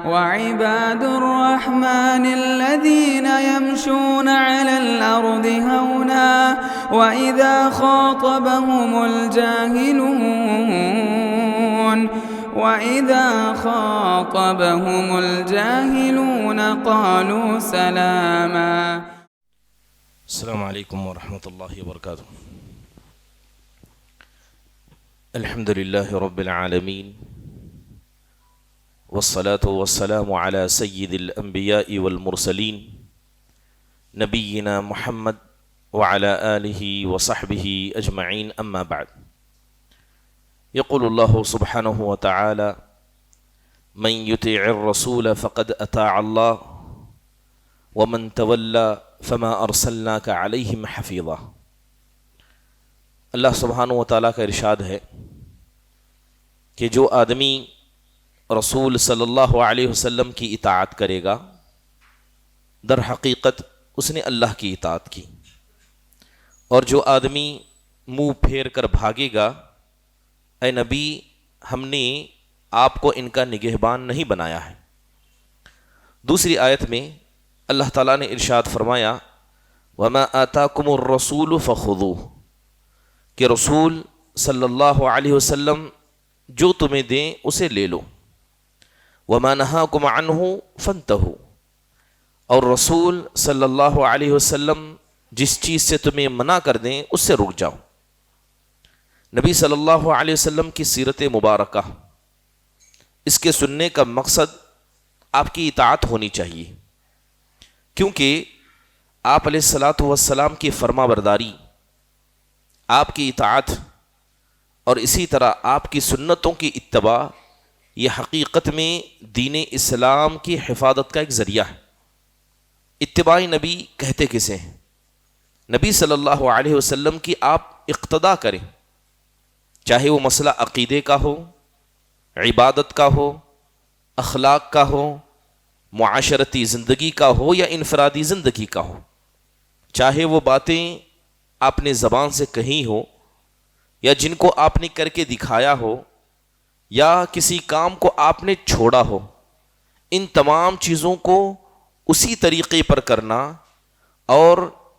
وعباد الرحمن الذين يمشون على الأرض هونا وإذا خاطبهم الجاهلون قالوا سلاما. السلام علیکم ورحمۃ اللہ وبرکاتہ. الحمد للہ رب العالمین والصلاة والسلام على سید الانبیاء والمرسلین نبینا محمد وعلى آلہ وصحبہ اجمعین، اما بعد. یقول اللہ سبحانہ وتعالی من یطیع الرسول فقد اطاع اللہ ومن تولی فما ارسلناک علیہم حفیظا. اللہ سبحانہ وتعالیٰ کا ارشاد ہے کہ جو آدمی رسول صلی اللہ علیہ وسلم کی اطاعت کرے گا در حقیقت اس نے اللہ کی اطاعت کی، اور جو آدمی منہ پھیر کر بھاگے گا، اے نبی ہم نے آپ کو ان کا نگہبان نہیں بنایا ہے. دوسری آیت میں اللہ تعالیٰ نے ارشاد فرمایا وَمَا آتَاكُمُ الرَّسُولُ فَخُذُوهُ، کہ رسول صلی اللہ علیہ وسلم جو تمہیں دیں اسے لے لو. وَمَا نَهَاكُمْ عَنْهُ فَانْتَهُوا، اور رسول صلی اللہ علیہ وسلم جس چیز سے تمہیں منع کر دیں اس سے رک جاؤ. نبی صلی اللہ علیہ وسلم کی سیرت مبارکہ، اس کے سننے کا مقصد آپ کی اطاعت ہونی چاہیے، کیونکہ آپ علیہ الصلاۃ والسلام کی فرما برداری، آپ کی اطاعت اور اسی طرح آپ کی سنتوں کی اتباع، یہ حقیقت میں دین اسلام کی حفاظت کا ایک ذریعہ ہے. اتباع نبی کہتے کسے ہیں؟ نبی صلی اللہ علیہ وسلم کی آپ اقتدا کریں، چاہے وہ مسئلہ عقیدے کا ہو، عبادت کا ہو، اخلاق کا ہو، معاشرتی زندگی کا ہو یا انفرادی زندگی کا ہو. چاہے وہ باتیں آپ نے زبان سے کہی ہو یا جن کو آپ نے کر کے دکھایا ہو یا کسی کام کو آپ نے چھوڑا ہو، ان تمام چیزوں کو اسی طریقے پر کرنا اور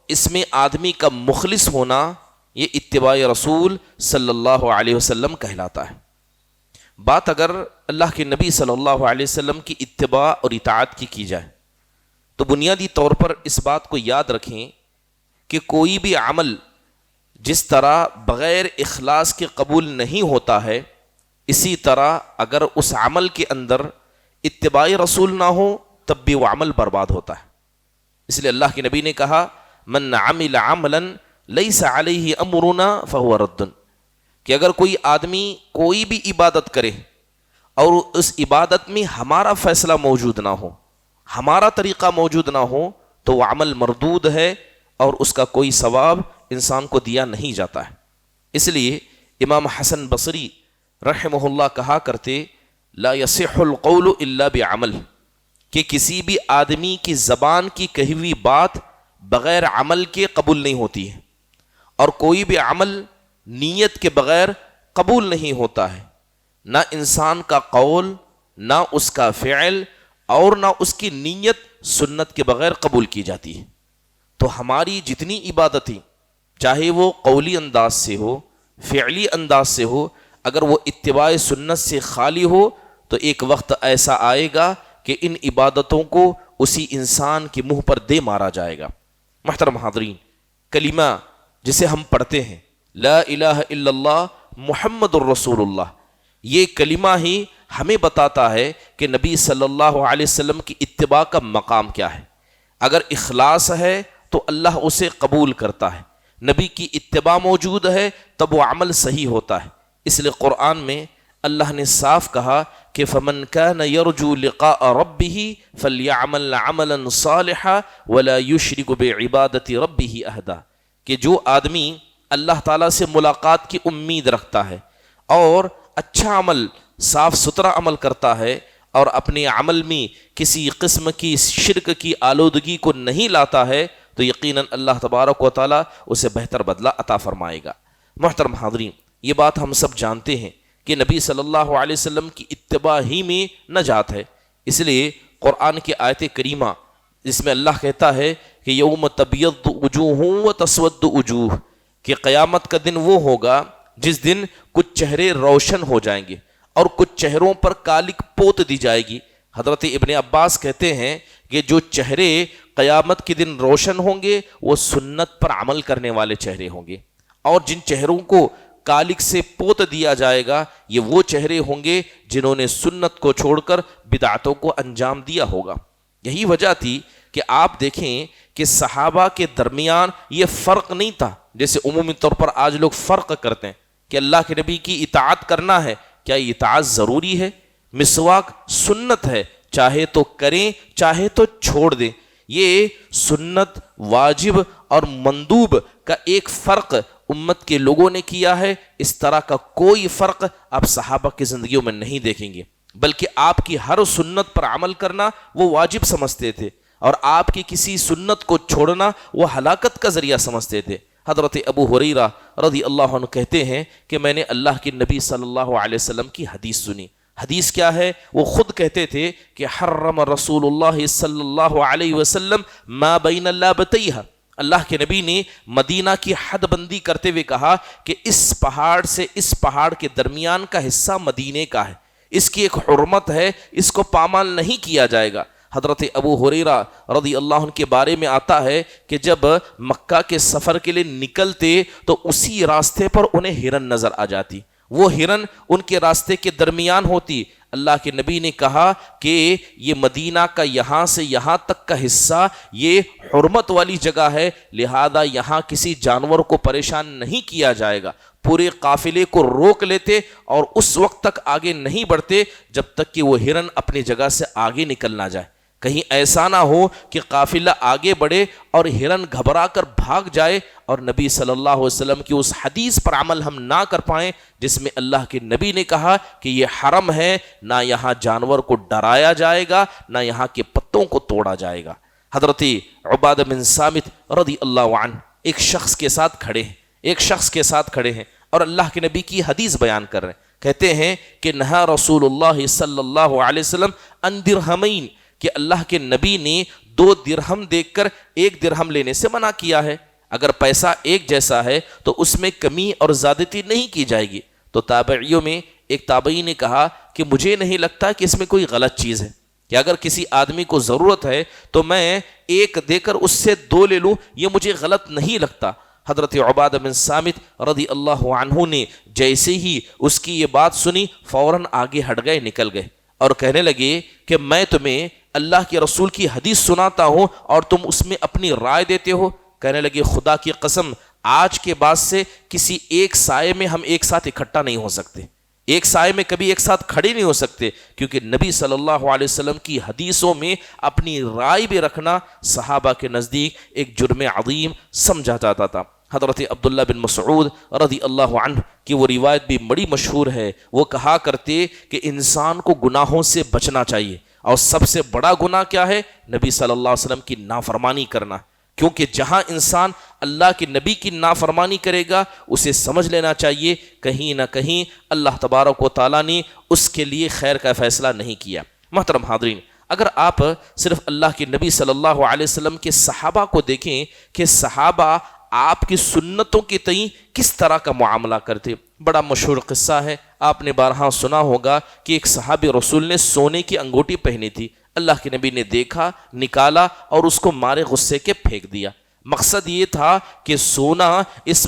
اس میں آدمی کا مخلص ہونا، یہ اتباع رسول صلی اللہ علیہ وسلم کہلاتا ہے. بات اگر اللہ کے نبی صلی اللہ علیہ وسلم کی اتباع اور اطاعت کی جائے تو بنیادی طور پر اس بات کو یاد رکھیں کہ کوئی بھی عمل جس طرح بغیر اخلاص کے قبول نہیں ہوتا ہے، اسی طرح اگر اس عمل کے اندر اتباع رسول نہ ہو تب بھی وہ عمل برباد ہوتا ہے. اس لیے اللہ کے نبی نے کہا من عمل عملا لیس علیہ امرنا فہو رد، کہ اگر کوئی آدمی کوئی بھی عبادت کرے اور اس عبادت میں ہمارا فیصلہ موجود نہ ہو، ہمارا طریقہ موجود نہ ہو، تو وہ عمل مردود ہے اور اس کا کوئی ثواب انسان کو دیا نہیں جاتا ہے. اس لیے امام حسن بصری رحمہ اللہ کہا کرتے لا یصح القول الا بعمل، کہ کسی بھی آدمی کی زبان کی کہی ہوئی بات بغیر عمل کے قبول نہیں ہوتی ہے، اور کوئی بھی عمل نیت کے بغیر قبول نہیں ہوتا ہے. نہ انسان کا قول، نہ اس کا فعل اور نہ اس کی نیت سنت کے بغیر قبول کی جاتی ہے. تو ہماری جتنی عبادتیں، چاہے وہ قولی انداز سے ہو، فعلی انداز سے ہو، اگر وہ اتباع سنت سے خالی ہو تو ایک وقت ایسا آئے گا کہ ان عبادتوں کو اسی انسان کے منہ پر دے مارا جائے گا. محترم حاضرین، کلمہ جسے ہم پڑھتے ہیں لا الہ الا اللہ محمد الرسول اللہ، یہ کلمہ ہی ہمیں بتاتا ہے کہ نبی صلی اللہ علیہ وسلم کی اتباع کا مقام کیا ہے. اگر اخلاص ہے تو اللہ اسے قبول کرتا ہے، نبی کی اتباع موجود ہے تب وہ عمل صحیح ہوتا ہے. اس لیے قرآن میں اللہ نے صاف کہا کہ فمن كان يرجو لقاء ربه فليعمل عملا صالحا ولا يشرك بعبادة ربه احدا، کہ جو آدمی اللہ تعالیٰ سے ملاقات کی امید رکھتا ہے اور اچھا عمل، صاف ستھرا عمل کرتا ہے اور اپنے عمل میں کسی قسم کی شرک کی آلودگی کو نہیں لاتا ہے، تو یقیناً اللہ تبارک و تعالیٰ اسے بہتر بدلہ عطا فرمائے گا. محترم حاضرین، یہ بات ہم سب جانتے ہیں کہ نبی صلی اللہ علیہ وسلم کی اتباع ہی میں نجات ہے. اس لیے قرآن کی آیت کریمہ جس میں اللہ کہتا ہے کہ یوم تبیض وجوہ و تسود وجوہ، کہ قیامت کا دن وہ ہوگا جس دن کچھ چہرے روشن ہو جائیں گے اور کچھ چہروں پر کالک پوت دی جائے گی۔ حضرت ابن عباس کہتے ہیں کہ جو چہرے قیامت کے دن روشن ہوں گے وہ سنت پر عمل کرنے والے چہرے ہوں گے، اور جن چہروں کو کالک سے پوت دیا جائے گا یہ وہ چہرے ہوں گے جنہوں نے سنت کو چھوڑ کر بدعتوں کو انجام دیا ہوگا۔ یہی وجہ تھی کہ آپ دیکھیں کہ صحابہ کے درمیان یہ فرق نہیں تھا جیسے عمومی طور پر آج لوگ فرق کرتے ہیں کہ اللہ کے نبی کی اطاعت کرنا ہے، کیا یہ اطاعت ضروری ہے؟ مسواک سنت ہے، چاہے تو کریں چاہے تو چھوڑ دیں۔ یہ سنت، واجب اور مندوب کا ایک فرق امت کے لوگوں نے کیا ہے، اس طرح کا کوئی فرق آپ صحابہ کی زندگیوں میں نہیں دیکھیں گے، بلکہ آپ کی ہر سنت پر عمل کرنا وہ واجب سمجھتے تھے، اور آپ کی کسی سنت کو چھوڑنا وہ ہلاکت کا ذریعہ سمجھتے تھے۔ حضرت ابو ہریرہ رضی اللہ عنہ کہتے ہیں کہ میں نے اللہ کے نبی صلی اللہ علیہ وسلم کی حدیث سنی۔ حدیث کیا ہے؟ وہ خود کہتے تھے کہ حرم رسول اللہ صلی اللہ علیہ وسلم ما بین اللابتیہا، اللہ کے نبی نے مدینہ کی حد بندی کرتے ہوئے کہا کہ اس پہاڑ سے اس پہاڑ کے درمیان کا حصہ مدینے کا ہے، اس کی ایک حرمت ہے، اس کو پامال نہیں کیا جائے گا۔ حضرت ابو ہریرہ رضی اللہ عنہ کے بارے میں آتا ہے کہ جب مکہ کے سفر کے لیے نکلتے تو اسی راستے پر انہیں ہرن نظر آ جاتی، وہ ہرن ان کے راستے کے درمیان ہوتی۔ اللہ کے نبی نے کہا کہ یہ مدینہ کا یہاں سے یہاں تک کا حصہ یہ حرمت والی جگہ ہے، لہذا یہاں کسی جانور کو پریشان نہیں کیا جائے گا۔ پورے قافلے کو روک لیتے اور اس وقت تک آگے نہیں بڑھتے جب تک کہ وہ ہرن اپنی جگہ سے آگے نکل نہ جائے، کہیں ایسا نہ ہو کہ قافلہ آگے بڑھے اور ہرن گھبرا کر بھاگ جائے اور نبی صلی اللہ علیہ وسلم کی اس حدیث پر عمل ہم نہ کر پائیں جس میں اللہ کے نبی نے کہا کہ یہ حرم ہے، نہ یہاں جانور کو ڈرایا جائے گا نہ یہاں کے پتوں کو توڑا جائے گا۔ حضرت عبادہ بن صامت رضی اللہ عنہ ایک شخص کے ساتھ کھڑے ہیں اور اللہ کے نبی کی حدیث بیان کر رہے ہیں۔ کہتے ہیں کہ نہا رسول اللہ صلی اللہ علیہ وسلم ان درہمین، کہ اللہ کے نبی نے 2 درہم دیکھ کر 1 درہم لینے سے منع کیا ہے۔ اگر پیسہ ایک جیسا ہے تو اس میں کمی اور زیادتی نہیں کی جائے گی۔ تو تابعیوں میں ایک تابعی نے کہا کہ مجھے نہیں لگتا کہ اس میں کوئی غلط چیز ہے، کہ اگر کسی آدمی کو ضرورت ہے تو میں 1 دے کر اس سے 2 لے لوں، یہ مجھے غلط نہیں لگتا۔ حضرت عبادہ بن صامت رضی اللہ عنہ نے جیسے ہی اس کی یہ بات سنی فوراً آگے ہٹ گئے، نکل گئے اور کہنے لگے کہ میں تمہیں اللہ کے رسول کی حدیث سناتا ہوں اور تم اس میں اپنی رائے دیتے ہو۔ کہنے لگے خدا کی قسم آج کے بعد سے کسی ایک سائے میں ہم ایک ساتھ اکٹھا نہیں ہو سکتے، ایک سائے میں کبھی ایک ساتھ کھڑے نہیں ہو سکتے، کیونکہ نبی صلی اللہ علیہ وسلم کی حدیثوں میں اپنی رائے بھی رکھنا صحابہ کے نزدیک ایک جرم عظیم سمجھا جاتا تھا۔ حضرت عبداللہ بن مسعود رضی اللہ عنہ کی وہ روایت بھی بڑی مشہور ہے، وہ کہا کرتے کہ انسان کو گناہوں سے بچنا چاہیے، اور سب سے بڑا گناہ کیا ہے؟ نبی صلی اللہ علیہ وسلم کی نافرمانی کرنا، کیونکہ جہاں انسان اللہ کے نبی کی نافرمانی کرے گا اسے سمجھ لینا چاہیے کہیں نہ کہیں اللہ تبارک و تعالیٰ نے اس کے لیے خیر کا فیصلہ نہیں کیا۔ محترم حاضرین، اگر آپ صرف اللہ کے نبی صلی اللہ علیہ وسلم کے صحابہ کو دیکھیں کہ صحابہ آپ کی سنتوں کے تئیں کس طرح کا معاملہ کرتے، بڑا مشہور قصہ ہے، آپ نے بارہا سنا ہوگا کہ ایک صحابی رسول نے سونے کی انگوٹھی پہنی تھی، اللہ کے نبی نے دیکھا، نکالا اور اس کو مارے غصے کے پھینک دیا۔ مقصد یہ تھا کہ سونا اس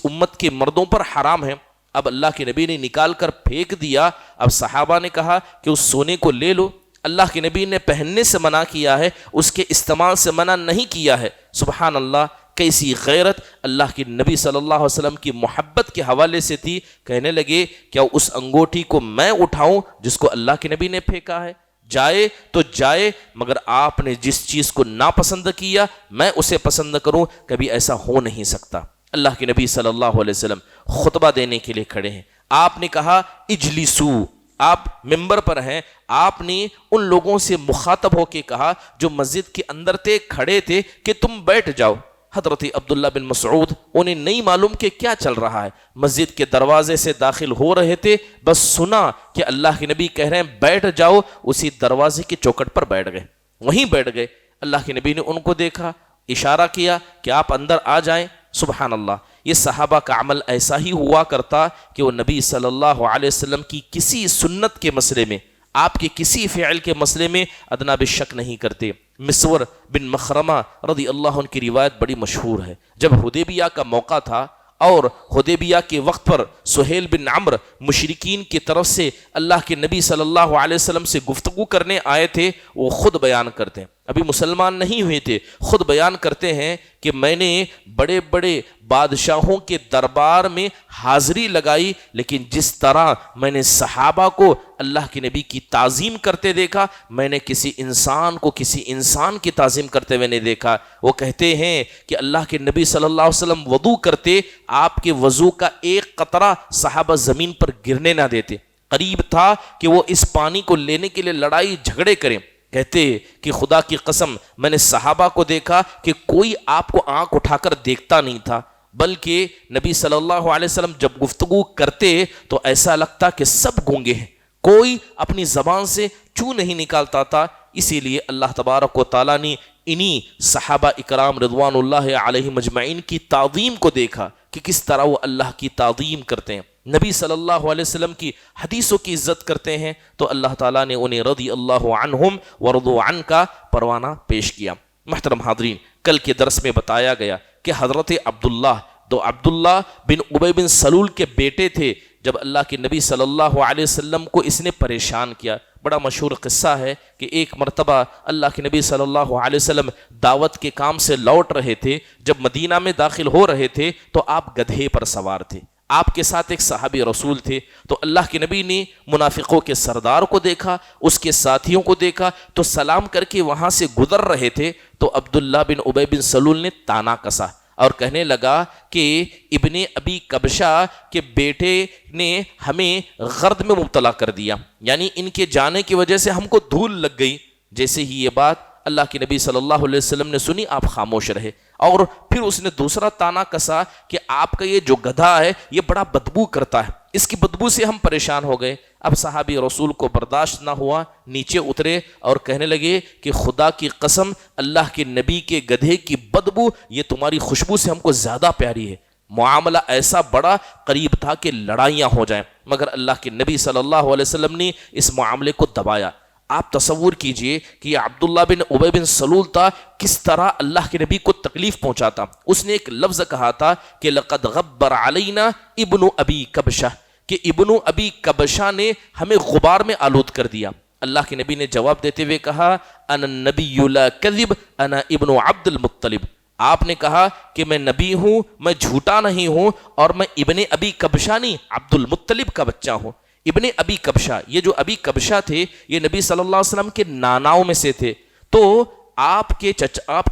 امت کے مردوں پر حرام ہے۔ اب اللہ کے نبی نے نکال کر پھینک دیا، اب صحابہ نے کہا کہ اس سونے کو لے لو، اللہ کے نبی نے پہننے سے منع کیا ہے، اس کے استعمال سے منع نہیں کیا ہے۔ سبحان اللہ، کیسی غیرت اللہ کے نبی صلی اللہ علیہ وسلم کی محبت کے حوالے سے تھی۔ کہنے لگے کیا اس انگوٹھی کو میں اٹھاؤں جس کو اللہ کے نبی نے پھینکا ہے؟ جائے تو جائے، مگر آپ نے جس چیز کو ناپسند کیا میں اسے پسند کروں، کبھی ایسا ہو نہیں سکتا۔ اللہ کے نبی صلی اللہ علیہ وسلم خطبہ دینے کے لیے کھڑے ہیں، آپ نے کہا اجلسو، آپ ممبر پر ہیں، آپ نے ان لوگوں سے مخاطب ہو کے کہا جو مسجد کے اندر تھے، کھڑے تھے، کہ تم بیٹھ جاؤ۔ حضرت عبداللہ بن مسعود انہیں نہیں معلوم کہ کیا چل رہا ہے، مسجد کے دروازے سے داخل ہو رہے تھے، بس سنا کہ اللہ کے نبی کہہ رہے ہیں بیٹھ جاؤ، اسی دروازے کی چوکھٹ پر بیٹھ گئے، وہیں بیٹھ گئے۔ اللہ کے نبی نے ان کو دیکھا، اشارہ کیا کہ آپ اندر آ جائیں۔ سبحان اللہ، یہ صحابہ کا عمل ایسا ہی ہوا کرتا کہ وہ نبی صلی اللہ علیہ وسلم کی کسی سنت کے مسئلے میں، آپ کے کسی فعل کے مسئلے میں ادنا بھی شک نہیں کرتے۔ مسور بن مخرمہ رضی اللہ عنہ کی روایت بڑی مشہور ہے، جب حدیبیہ کا موقع تھا اور حدیبیہ کے وقت پر سہیل بن عمرو مشرکین کی طرف سے اللہ کے نبی صلی اللہ علیہ وسلم سے گفتگو کرنے آئے تھے، وہ خود بیان کرتے ہیں، ابھی مسلمان نہیں ہوئے تھے، خود بیان کرتے ہیں کہ میں نے بڑے بڑے بادشاہوں کے دربار میں حاضری لگائی، لیکن جس طرح میں نے صحابہ کو اللہ کے نبی کی تعظیم کرتے دیکھا، میں نے کسی انسان کو کسی انسان کی تعظیم کرتے ہوئے نہیں دیکھا۔ وہ کہتے ہیں کہ اللہ کے نبی صلی اللہ علیہ وسلم وضو کرتے، آپ کے وضو کا ایک قطرہ صحابہ زمین پر گرنے نہ دیتے، قریب تھا کہ وہ اس پانی کو لینے کے لیے لڑائی جھگڑے کریں۔ کہتے کہ خدا کی قسم میں نے صحابہ کو دیکھا کہ کوئی آپ کو آنکھ اٹھا کر دیکھتا نہیں تھا، بلکہ نبی صلی اللہ علیہ وسلم جب گفتگو کرتے تو ایسا لگتا کہ سب گونگے ہیں، کوئی اپنی زبان سے چوں نہیں نکالتا تھا۔ اسی لیے اللہ تبارک و تعالیٰ نے انہی صحابہ اکرام رضوان اللہ علیہم اجمعین کی تعظیم کو دیکھا کہ کس طرح وہ اللہ کی تعظیم کرتے ہیں، نبی صلی اللہ علیہ وسلم کی حدیثوں کی عزت کرتے ہیں، تو اللہ تعالیٰ نے انہیں رضی اللہ عنہم ورضوا عنہ کا پروانہ پیش کیا۔ محترم حاضرین، کل کے درس میں بتایا گیا کہ حضرت عبداللہ بن ابی بن سلول کے بیٹے تھے، جب اللہ کے نبی صلی اللہ علیہ وسلم کو اس نے پریشان کیا۔ بڑا مشہور قصہ ہے کہ ایک مرتبہ اللہ کے نبی صلی اللہ علیہ وسلم دعوت کے کام سے لوٹ رہے تھے، جب مدینہ میں داخل ہو رہے تھے تو آپ گدھے پر سوار تھے، آپ کے ساتھ ایک صحابی رسول تھے، تو اللہ کے نبی نے منافقوں کے سردار کو دیکھا، اس کے ساتھیوں کو دیکھا، تو سلام کر کے وہاں سے گزر رہے تھے تو عبداللہ بن ابی بن سلول نے تانا کسا اور کہنے لگا کہ ابن ابی کبشہ کے بیٹے نے ہمیں غرد میں مبتلا کر دیا، یعنی ان کے جانے کی وجہ سے ہم کو دھول لگ گئی۔ جیسے ہی یہ بات اللہ کے نبی صلی اللہ علیہ وسلم نے سنی، آپ خاموش رہے، اور پھر اس نے دوسرا تانا کسا کہ آپ کا یہ جو گدھا ہے یہ بڑا بدبو کرتا ہے، اس کی بدبو سے ہم پریشان ہو گئے۔ اب صحابی رسول کو برداشت نہ ہوا، نیچے اترے اور کہنے لگے کہ خدا کی قسم اللہ کے نبی کے گدھے کی بدبو یہ تمہاری خوشبو سے ہم کو زیادہ پیاری ہے۔ معاملہ ایسا بڑا قریب تھا کہ لڑائیاں ہو جائیں، مگر اللہ کے نبی صلی اللہ علیہ وسلم نے اس معاملے کو دبایا۔ آپ تصور کیجئے کہ یہ عبداللہ بن ابی بن سلول تھا، کس طرح اللہ کے نبی کو تکلیف پہنچاتا۔ اس نے ایک لفظ کہا تھا کہ لقد غبر علینا ابن ابی کبشہ، کہ ابن ابی کبشہ نے ہمیں غبار میں آلود کر دیا۔ اللہ کے نبی نے جواب دیتے ہوئے کہا انا النبی لا کذب انا ابن عبد المطلب، آپ نے کہا کہ میں نبی ہوں، میں جھوٹا نہیں ہوں، اور میں ابن ابی کبشہ نہیں، عبد المطلب کا بچہ ہوں۔ ابن ابی کبشہ، یہ جو ابی کبشہ تھے یہ نبی صلی اللہ علیہ وسلم کے ناناؤں میں سے تھے، تو آپ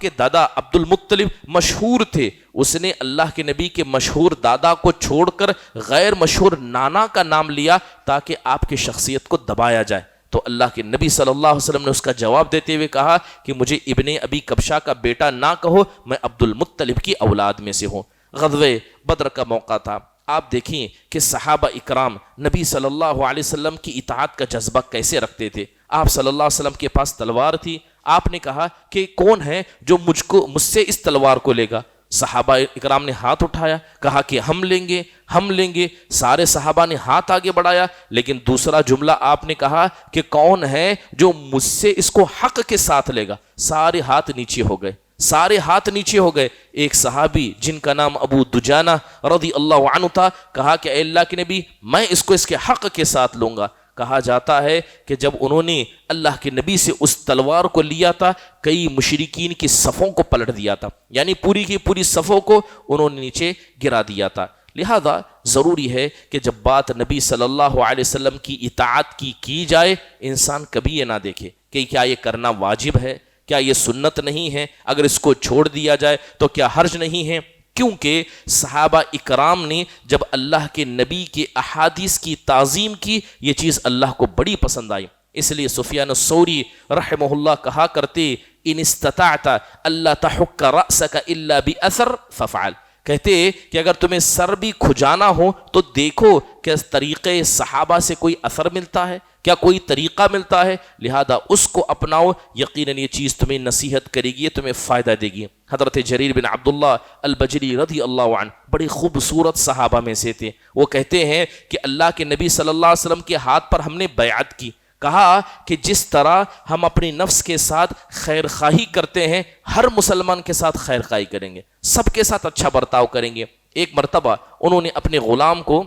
کے دادا عبد المطلب مشہور تھے، اس نے اللہ کے نبی کے مشہور دادا کو چھوڑ کر غیر مشہور نانا کا نام لیا تاکہ آپ کی شخصیت کو دبایا جائے۔ تو اللہ کے نبی صلی اللہ علیہ وسلم نے اس کا جواب دیتے ہوئے کہا کہ مجھے ابن ابی کبشہ کا بیٹا نہ کہو، میں عبد المطلب کی اولاد میں سے ہوں۔ غزوہ بدر کا موقع تھا، آپ دیکھیں کہ صحابہ اکرام نبی صلی اللہ علیہ وسلم کی اطاعت کا جذبہ کیسے رکھتے تھے۔ آپ صلی اللہ علیہ وسلم کے پاس تلوار تھی، آپ نے کہا کہ کون ہے جو مجھ سے اس تلوار کو لے گا؟ صحابہ اکرام نے ہاتھ اٹھایا، کہا کہ ہم لیں گے۔ سارے صحابہ نے ہاتھ آگے بڑھایا، لیکن دوسرا جملہ آپ نے کہا کہ کون ہے جو مجھ سے اس کو حق کے ساتھ لے گا؟ سارے ہاتھ نیچے ہو گئے۔ ایک صحابی جن کا نام ابو دجانہ رضی اللہ عنہ تھا، کہا کہ اے اللہ کے نبی میں اس کو اس کے حق کے ساتھ لوں گا۔ کہا جاتا ہے کہ جب انہوں نے اللہ کے نبی سے اس تلوار کو لیا تھا، کئی مشرکین کی صفوں کو پلٹ دیا تھا، یعنی پوری کی پوری صفوں کو انہوں نے نیچے گرا دیا تھا۔ لہذا ضروری ہے کہ جب بات نبی صلی اللہ علیہ وسلم کی اطاعت کی جائے، انسان کبھی یہ نہ دیکھے کہ کیا یہ کرنا واجب ہے، کیا یہ سنت نہیں ہے، اگر اس کو چھوڑ دیا جائے تو کیا حرج نہیں ہے، کیونکہ صحابہ اکرام نے جب اللہ کے نبی کے احادیث کی تعظیم کی، یہ چیز اللہ کو بڑی پسند آئی۔ اس لیے سفیان الثوری رحمہ اللہ کہا کرتے ان استطعت الا تحک رأسک الا باثر فافعل، کہتے کہ اگر تمہیں سر بھی کھجانا ہو تو دیکھو کہ طریقے صحابہ سے کوئی اثر ملتا ہے، کیا کوئی طریقہ ملتا ہے، لہذا اس کو اپناؤ، یقیناً یہ چیز تمہیں نصیحت کرے گی، تمہیں فائدہ دے گی۔ حضرت جریر بن عبداللہ البجلی رضی اللہ عنہ بڑی خوبصورت صحابہ میں سے تھے، وہ کہتے ہیں کہ اللہ کے نبی صلی اللہ علیہ وسلم کے ہاتھ پر ہم نے بیعت کی، کہا کہ جس طرح ہم اپنی نفس کے ساتھ خیر خواہی کرتے ہیں ہر مسلمان کے ساتھ خیر خواہی کریں گے، سب کے ساتھ اچھا برتاؤ کریں گے۔ ایک مرتبہ انہوں نے اپنے غلام کو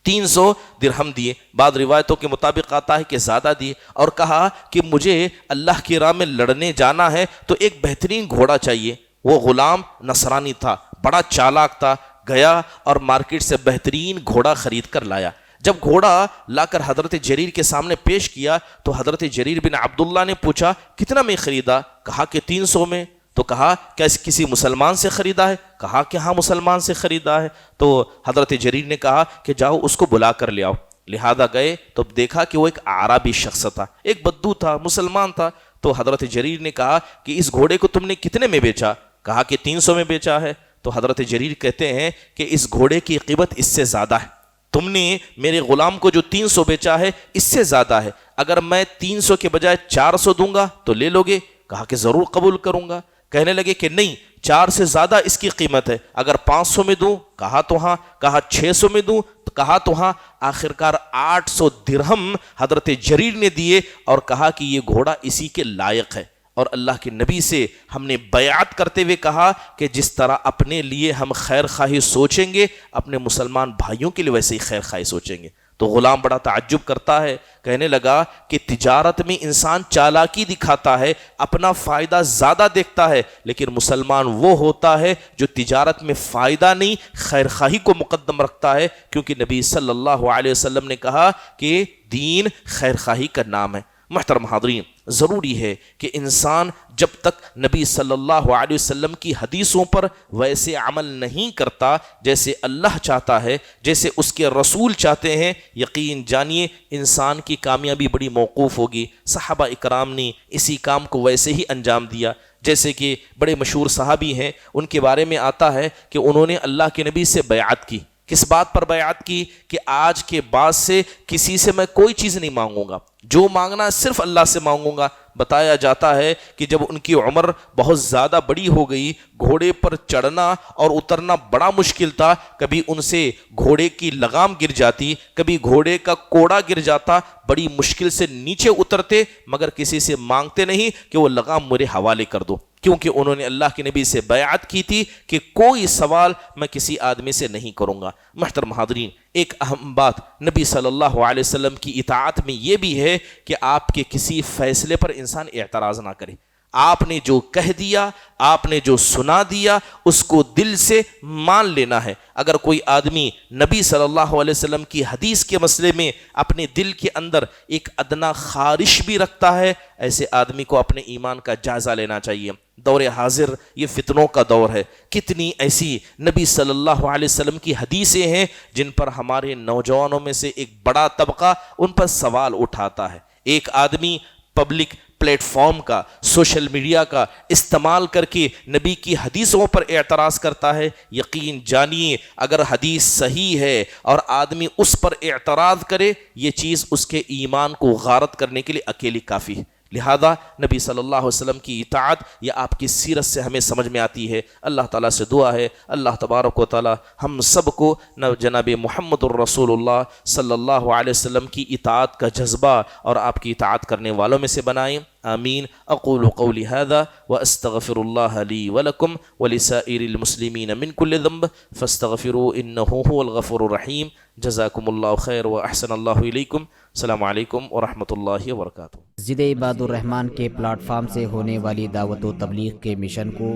300 درہم دیے، بعض روایتوں کے مطابق آتا ہے کہ زیادہ دیے، اور کہا کہ مجھے اللہ کی راہ میں لڑنے جانا ہے تو ایک بہترین گھوڑا چاہیے۔ وہ غلام نصرانی تھا، بڑا چالاک تھا، گیا اور مارکیٹ سے بہترین گھوڑا خرید کر لایا۔ جب گھوڑا لا کر حضرت جریر کے سامنے پیش کیا تو حضرت جریر بن عبداللہ نے پوچھا کتنا میں خریدا؟ کہا کہ 300 میں۔ تو کہا کیا اس کسی مسلمان سے خریدا ہے؟ کہا کہ ہاں مسلمان سے خریدا ہے۔ تو حضرت جریر نے کہا کہ جاؤ اس کو بلا کر لے آؤ۔ لہذا گئے تو دیکھا کہ وہ ایک اعرابی شخص تھا، ایک بدو تھا، مسلمان تھا۔ تو حضرت جریر نے کہا کہ اس گھوڑے کو تم نے کتنے میں بیچا؟ کہا کہ 300 میں بیچا ہے۔ تو حضرت جریر کہتے ہیں کہ اس گھوڑے کی قیمت اس سے زیادہ ہے، تم نے میرے غلام کو جو 300 بیچا ہے اس سے زیادہ ہے، اگر میں 300 کے بجائے 400 دوں گا تو لے لو گے؟ کہا کہ ضرور قبول کروں گا۔ کہنے لگے کہ نہیں، 4 سے زیادہ اس کی قیمت ہے، اگر 500 میں دوں؟ کہا تو ہاں۔ کہا 600 میں دوں؟ کہا تو ہاں۔ آخرکار 800 درہم حضرت جریر نے دیے اور کہا کہ یہ گھوڑا اسی کے لائق ہے۔ اور اللہ کے نبی سے ہم نے بیعت کرتے ہوئے کہا کہ جس طرح اپنے لیے ہم خیر خواہی سوچیں گے اپنے مسلمان بھائیوں کے لیے ویسے ہی خیر خواہی سوچیں گے۔ تو غلام بڑا تعجب کرتا ہے، کہنے لگا کہ تجارت میں انسان چالاکی دکھاتا ہے، اپنا فائدہ زیادہ دیکھتا ہے، لیکن مسلمان وہ ہوتا ہے جو تجارت میں فائدہ نہیں خیر خواہی کو مقدم رکھتا ہے، کیونکہ نبی صلی اللہ علیہ وسلم نے کہا کہ دین خیر خواہی کا نام ہے۔ محترم حاضرین، ضروری ہے کہ انسان جب تک نبی صلی اللہ علیہ وسلم کی حدیثوں پر ویسے عمل نہیں کرتا جیسے اللہ چاہتا ہے، جیسے اس کے رسول چاہتے ہیں، یقین جانیے انسان کی کامیابی بڑی موقوف ہوگی۔ صحابہ اکرام نے اسی کام کو ویسے ہی انجام دیا، جیسے کہ بڑے مشہور صحابی ہیں، ان کے بارے میں آتا ہے کہ انہوں نے اللہ کے نبی سے بیعت کی۔ کس بات پر بیعت کی؟ کہ آج کے بعد سے کسی سے میں کوئی چیز نہیں مانگوں گا، جو مانگنا صرف اللہ سے مانگوں گا۔ بتایا جاتا ہے کہ جب ان کی عمر بہت زیادہ بڑی ہو گئی، گھوڑے پر چڑھنا اور اترنا بڑا مشکل تھا، کبھی ان سے گھوڑے کی لگام گر جاتی، کبھی گھوڑے کا کوڑا گر جاتا، بڑی مشکل سے نیچے اترتے، مگر کسی سے مانگتے نہیں کہ وہ لگام میرے حوالے کر دو، کیونکہ انہوں نے اللہ کے نبی سے بیعت کی تھی کہ کوئی سوال میں کسی آدمی سے نہیں کروں گا۔ محترم حاضرین، ایک اہم بات نبی صلی اللہ علیہ وسلم کی اطاعت میں یہ بھی ہے کہ آپ کے کسی فیصلے پر انسان اعتراض نہ کرے۔ آپ نے جو کہہ دیا، آپ نے جو سنا دیا، اس کو دل سے مان لینا ہے۔ اگر کوئی آدمی نبی صلی اللہ علیہ وسلم کی حدیث کے مسئلے میں اپنے دل کے اندر ایک ادنا خارش بھی رکھتا ہے، ایسے آدمی کو اپنے ایمان کا جائزہ لینا چاہیے۔ دور حاضر یہ فتنوں کا دور ہے، کتنی ایسی نبی صلی اللہ علیہ وسلم کی حدیثیں ہیں جن پر ہمارے نوجوانوں میں سے ایک بڑا طبقہ ان پر سوال اٹھاتا ہے۔ ایک آدمی پبلک پلیٹ فارم کا، سوشل میڈیا کا استعمال کر کے نبی کی حدیثوں پر اعتراض کرتا ہے، یقین جانیے اگر حدیث صحیح ہے اور آدمی اس پر اعتراض کرے، یہ چیز اس کے ایمان کو غارت کرنے کے لیے اکیلی کافی ہے۔ لہذا نبی صلی اللہ علیہ وسلم کی اطاعت یہ آپ کی سیرت سے ہمیں سمجھ میں آتی ہے۔ اللہ تعالیٰ سے دعا ہے اللہ تبارک و تعالیٰ ہم سب کو جناب محمد الرسول اللہ صلی اللہ علیہ وسلم کی اطاعت کا جذبہ اور آپ کی اطاعت کرنے والوں میں سے بنائیں، آمین۔ اقول قولی هذا واستغفر الله لي ولكم ولسائر المسلمين من كل ذنب فاستغفروه انه هو الغفور الرحيم۔ جزاکم اللہ خیر واحسن اللہ علیکم۔ السلام علیکم ورحمۃ اللہ وبرکاتہ۔ ضد عباد الرحمن کے پلیٹ فارم سے ہونے والی دعوت و تبلیغ کے مشن کو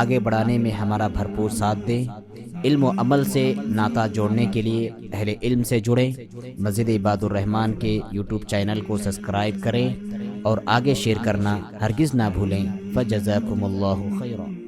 آگے بڑھانے میں ہمارا بھرپور ساتھ دیں۔ علم و عمل سے ناطہ جوڑنے کے لیے اہل علم سے جڑیں۔ مسجد عباد الرحمن کے یوٹیوب چینل کو سبسکرائب کریں اور آگے شیئر کرنا ہرگز نہ بھولیں۔ فجزاکم اللہ خیرا۔